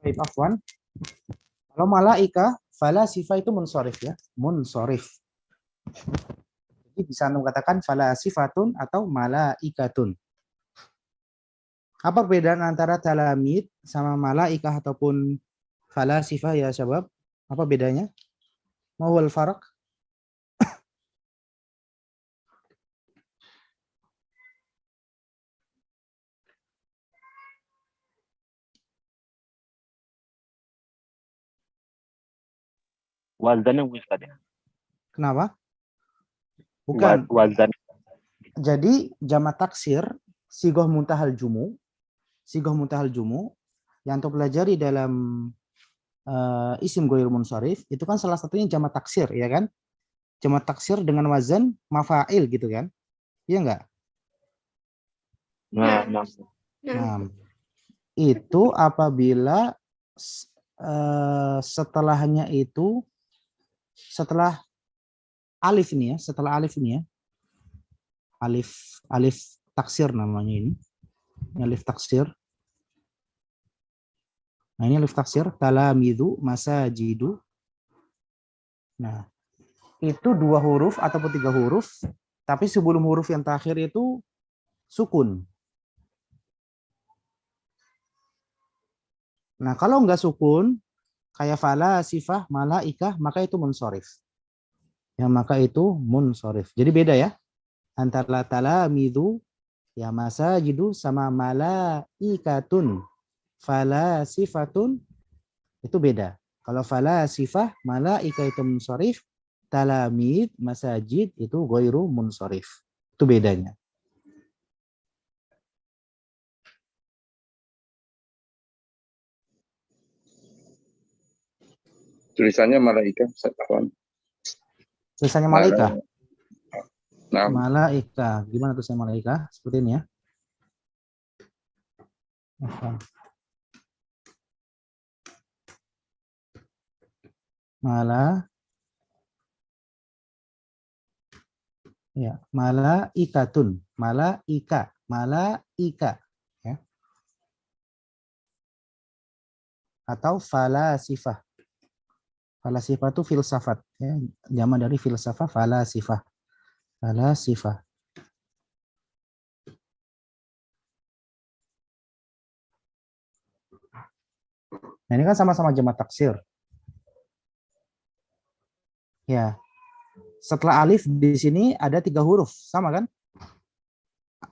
Baik, afwan. Kalau malaika, falasifa itu munsharif ya, munsharif. Jadi bisa mengatakan falasifatun atau malaikatun. Apa perbedaan antara talamid sama malaikah ataupun falasifah ya syabab? Apa bedanya? Ma huwal farq? Wazannya Ustaz ya. Kenapa? Bukan. Wazan. Jadi jamak taksir sigoh muntahal jumu yang untuk pelajari dalam isim ghair munsharif itu kan salah satunya jamak taksir ya kan? Jamak taksir dengan wazan mafa'il gitu kan? Iya enggak? Nah, itu apabila setelahnya itu setelah alif ini ya, alif taksir namanya ini alif taksir. Nah ini alif taksir, talamidu, masajidu. Nah itu 2 huruf ataupun 3 huruf, tapi sebelum huruf yang terakhir itu sukun. Nah kalau enggak sukun kayak falasifah, malaikah, maka itu munsharif. Ya maka itu munsharif. Jadi beda ya antara talamidu ya masajidu sama malaikatun. Falasifatun itu beda. Kalau falasifah, malaika itu munsharif, talamid, masajid itu ghairu munsharif. Itu bedanya. Tulisannya malaika, Ustaz. Tulisannya malaika. Nah. Malaika. Gimana tulisannya malaika? Seperti ini ya. Malaikatun, malaika ya. Atau falasifah. Falasifah itu filsafat ya, jamak dari filsafah falasifah. Falasifah. Nah, ini kan sama-sama jamak taksir. Ya. Setelah alif di sini ada 3 huruf, sama kan?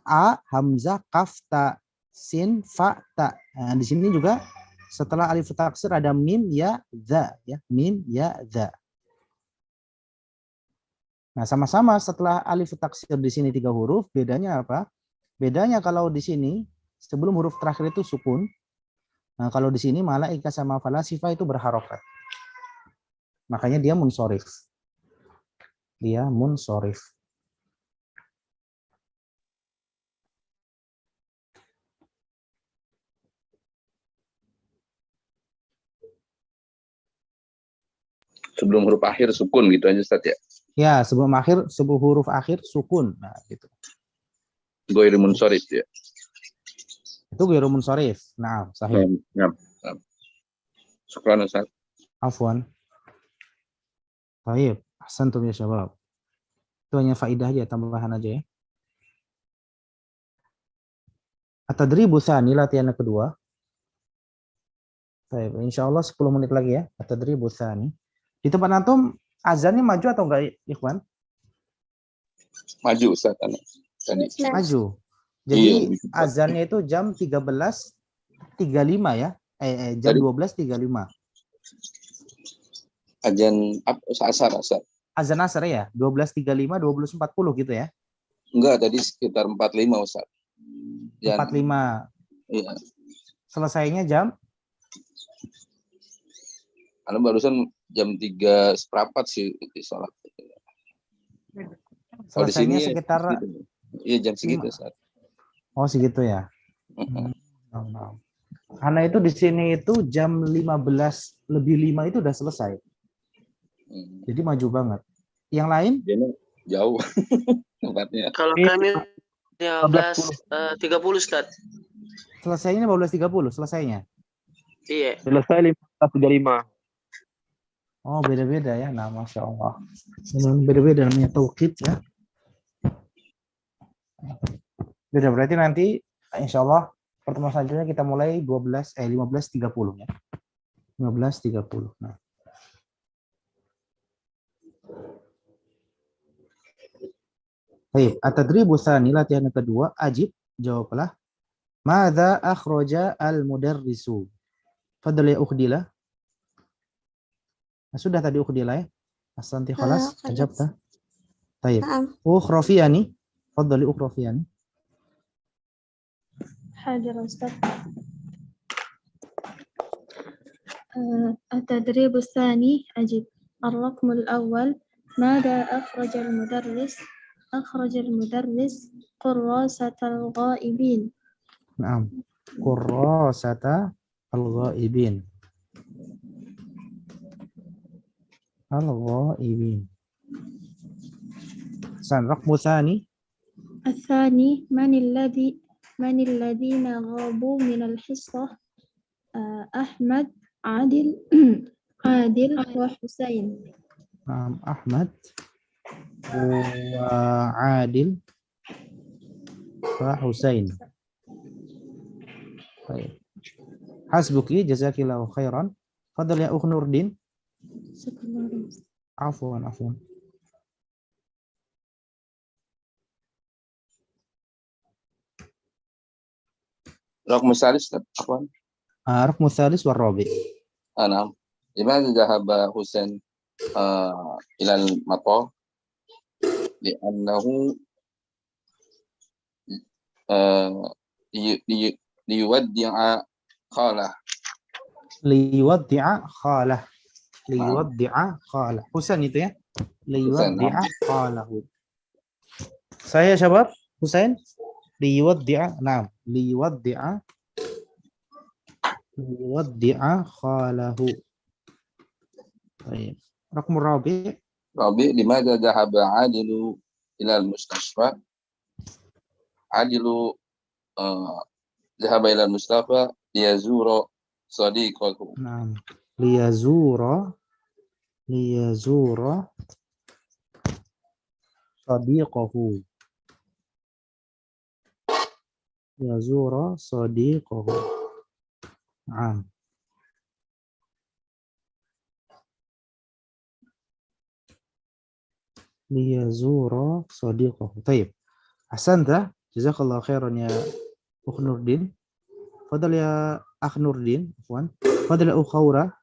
A, hamzah, kaf, ta, sin, fa, ta. Nah, di sini juga setelah alif taksir ada mim, ya, dha, ya. Mim, ya, dha. Nah, sama-sama setelah alif taksir di sini 3 huruf, bedanya apa? Bedanya kalau di sini sebelum huruf terakhir itu sukun. Nah, kalau di sini malaika sama falasifah itu berharokat. Makanya dia munsorif. Dia munsorif. Sebelum huruf akhir sukun gitu aja Ustaz ya. Ya, sebelum huruf akhir sukun. Nah, gitu. Goir munsorif ya. Itu ghairu munsorif. Nah, sahih. Nah. Syukran Ustaz. Afwan. Baik, ahsantum ya syabab. Itu hanya faidah aja, tambahan aja ya. At-tadribu tsani, latihan kedua. Baik, insyaallah 10 menit lagi ya. At-tadribu tsani. Di tempat antum azannya maju atau enggak, Ikhwan? Maju Ustaz tadi. Maju. Jadi iya, azannya itu jam 13.35 ya. Jam 12.35. Azan asar. Azan asar ya, 12.35, 12.40 gitu ya. Enggak, tadi sekitar 45 Ustaz. 45. Iya. Selesainya jam? Karena barusan jam 3:15 sih sholat. Selesainya sekitar iya jam segitu Ustaz. Oh segitu ya. Karena itu di sini itu jam 15:05 itu udah selesai. Jadi maju banget. Yang lain? Jauh tempatnya. Kalau kami 15.30 Ustaz. Selesainya 15.30 selesainya. Iya. Selesai 15.35. Oh beda-beda ya. Nah masya Allah. Beda-beda namanya tauqid ya. Beda berarti nanti insya Allah pertemuan selanjutnya kita mulai 15.30 ya. 15.30. Nah. Baik, at-tadribu tsani, latihan kedua, ajib, jawablah. Madza akhraja al-mudarrisu? Fadhal ya ukhdila. Nah, sudah tadi ukhdila ya. Asanti khalas, ajabta. Baik. Ukhrafiyani. Fadhali ukhrafiyani. Hadir Ustaz. التدريب الثاني أجب. الرقم الأول ماذا أخرج المدرس؟ أخرج المدرس كراسة الغائبين. نعم كراسة الغائبين. الغائبين. الرقم الثاني. الثاني من الذين غابوا من الحصة؟ أحمد عادل وحسين. نعم أحمد وعادل وحسين. طيب حسبك جزاك الله خيرا. تفضل يا أخ نور الدين. عفوا رقم الثالث عفوا. رقم الثالث والرابع. نعم. لماذا ذهب حسين إلى المطار؟ لأنه ليودع خاله. ليودع خاله. Husain itu ya. Liyuwaddi'a khalahu. Saya syabab Husain. Liyuwaddi'a. Naam. Liyuwaddi'a khalahu. Baik. Raqam rabi'. لماذا ذهب عادل إلى المستشفى؟ عادل ذهب إلى المستشفى ليزور صديقه. نعم. ليزور صديقه. يزور صديقه. نعم. ليزور صديقه. طيب أحسنت جزاك الله خيرا يا أخ نور الدين. تفضل يا أخ نور الدين. عفوا تفضل يا أخ خورة.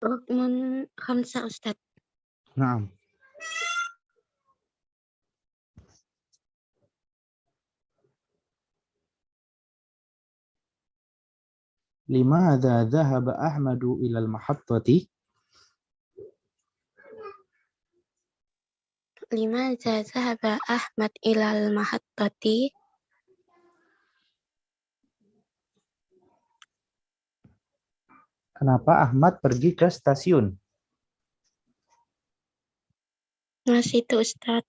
رقم 5 أستاذ. Naam. Limadza dhahaba Ahmadu ilal mahattati? Limadza dhahaba Ahmad ilal mahattati? Kenapa Ahmad pergi ke stasiun? Nah, situ Ustaz.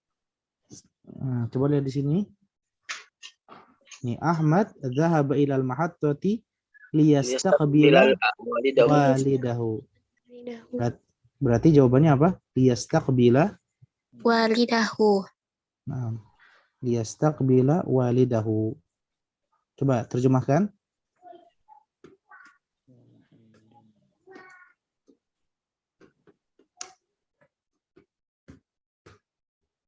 Nah, coba lihat di sini. Nih, Ahmad dhahaba ilal mahattati liyastaqbila walidahu. Berarti jawabannya apa? Liyastaqbila Walidahu. Nah, liyastaqbila walidahu. Coba terjemahkan.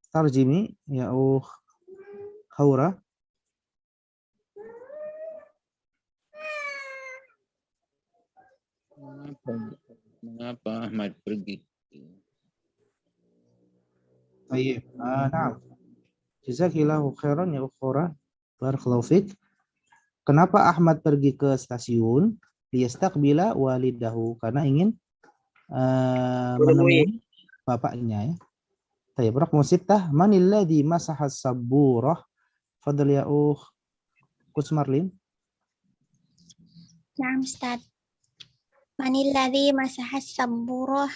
Tarjimi ya Haura. Mengapa Ahmad pergi? Baik. Nah. Jazakillahu khairan ya ukhra. Barakallahu fik. Kenapa Ahmad pergi ke stasiun? Liyastaqbila walidahu, karena ingin menemui bapaknya ya. Baik, raqam 6, manil ladzi masaha as-sabburah? Fadhal ya Coach Marlin. Naam Ustaz. Manil ladzi masaha as-sabburah?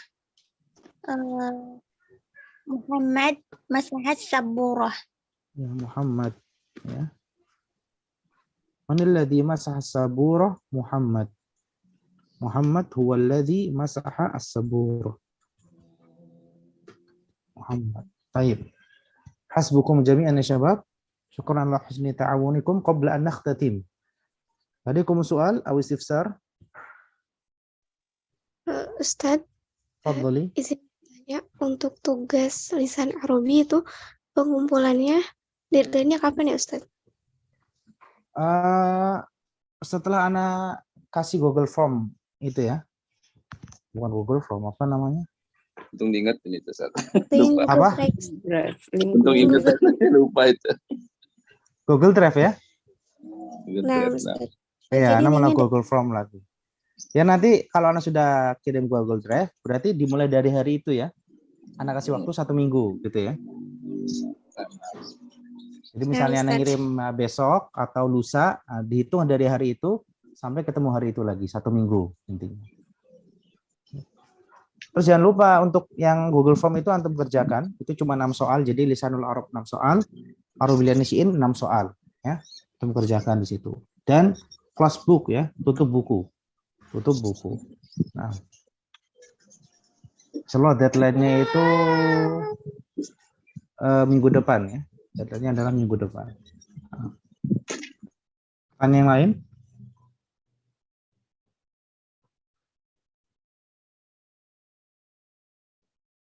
Muhammad masaha as-sabburah. Ya, Muhammad ya. Manil ladzi masaha as-sabburah? Muhammad. Muhammad huwa alladzi masaha as-sabburah. Muhammad. Baik. Hasbukum jami'an ya syabab. Syukran ala husni ta'awunikum qabla an nakhtatim. Ladikum soal aw istifsar? Ustaz, Fadhali. izin tanya, untuk tugas lisan Arabi itu pengumpulannya deadline-nya kapan ya Ustaz? Setelah Ana kasih Google Form itu ya. Bukan Google Form, apa namanya? Untung diingat ini tuh Ustaz. Lupa. Apa? Untung ingat lupa itu. Google Drive ya? Nah, Ustaz. Ya, Jadi namanya ini Google Form lagi. Ya nanti kalau Ana sudah kirim Google Drive, berarti dimulai dari hari itu ya. Ana kasih waktu 1 minggu gitu ya. Jadi misalnya Ana ngirim besok atau lusa, dihitung dari hari itu sampai ketemu hari itu lagi, 1 minggu intinya. Terus jangan lupa untuk yang Google Form itu antum kerjakan, itu cuma 6 soal, jadi lisanul Arab 6 soal, Arabiyyah Nisyin 6 soal ya. Antum kerjakan di situ. Dan kelas book ya, tutup buku. Tutup buku. Nah. Setelah deadline-nya itu minggu depan ya. Deadline-nya adalah minggu depan. Nah. Yang lain?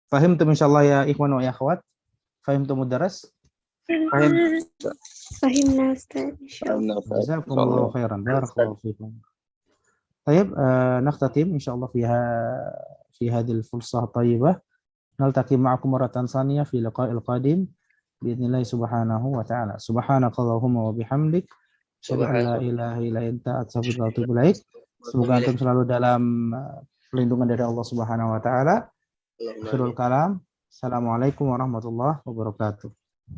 Fahimtum insyaallah ya ikhwan wa akhwat? Fahimtum ad-daras? Fahimna Ustaz. Insyaallah. Jazakumullahu khairan. Barakallahu fikum. Baik, nakhtatim insyaallah fi hadhihi al-fursah thayyibah. Naltaqi ma'akum maratan tsaniyah fi liqa'il qadim biidznillah subhanahu wa ta'ala. Subhanakallahumma wa bihamdik, asyhadu an la ilaha illa anta, astaghfiruka wa atubu ilaik. Semoga antum selalu dalam perlindungan dari Allah Subhanahu wa taala. Akhirul kalam. Assalamualaikum warahmatullahi wabarakatuh.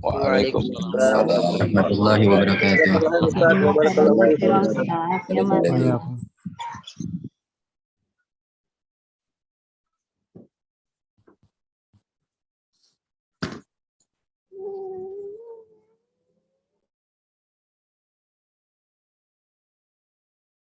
Waalaikumsalam warahmatullahi wabarakatuh. Terima kasih.